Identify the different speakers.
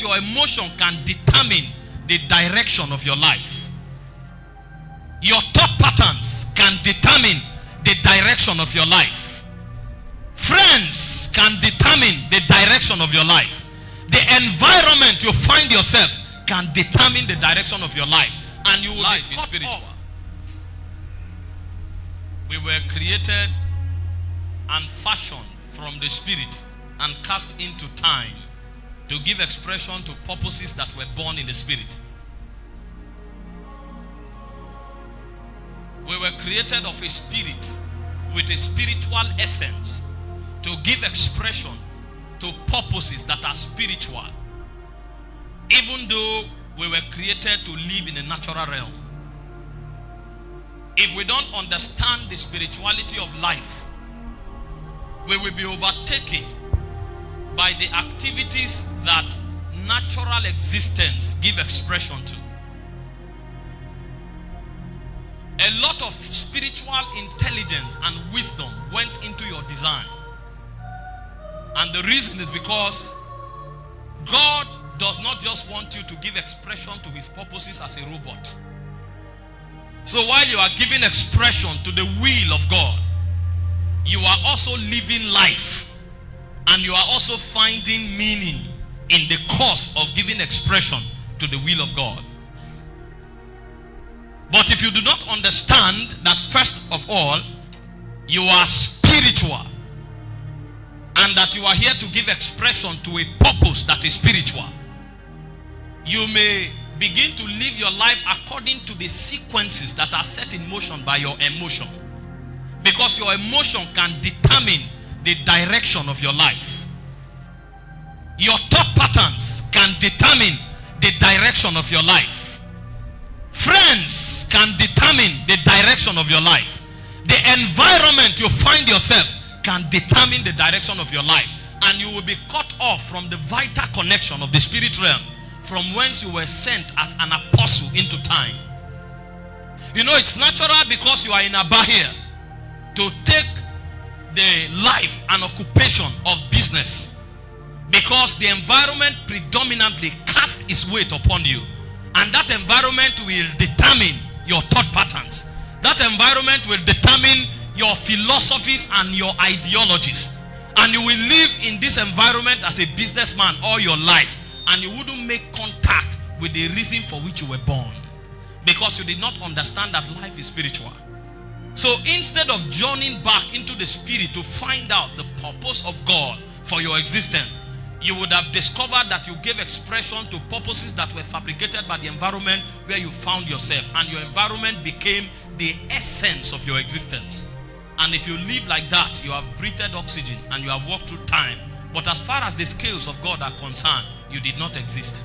Speaker 1: Your emotion can determine the direction of your life. Your thought patterns can determine the direction of your life. Friends can determine the direction of your life. The environment you find yourself can determine the direction of your life. And you will be cut off. We were created and fashioned from the spirit and cast into time to give expression to purposes that were born in the spirit. We were created of a spirit with a spiritual essence to give expression to purposes that are spiritual, even though we were created to live in a natural realm. If we don't understand the spirituality of life, we will be overtaken by the activities that natural existence give expression to. A lot of spiritual intelligence and wisdom went into your design. And the reason is because God does not just want you to give expression to his purposes as a robot. So while you are giving expression to the will of God, you are also living life, and you are also finding meaning in the course of giving expression to the will of God. But if you do not understand that, first of all, you are spiritual, and that you are here to give expression to a purpose that is spiritual, you may begin to live your life according to the sequences that are set in motion by your emotion. Because your emotion can determine the direction of your life. Your thought patterns can determine the direction of your life. Friends can determine the direction of your life. The environment you find yourself can determine the direction of your life. And you will be cut off from the vital connection of the spirit realm, from whence you were sent as an apostle into time. You know, it's natural because you are in Aba here to take the life and occupation of business, because the environment predominantly casts its weight upon you, and that environment will determine your thought patterns. That environment will determine your philosophies and your ideologies, and you will live in this environment as a businessman all your life, and you wouldn't make contact with the reason for which you were born, because you did not understand that life is spiritual. So instead of journeying back into the spirit to find out the purpose of God for your existence, you would have discovered that you gave expression to purposes that were fabricated by the environment where you found yourself, and your environment became the essence of your existence. And if you live like that, you have breathed oxygen and you have walked through time, but as far as the scales of God are concerned, you did not exist.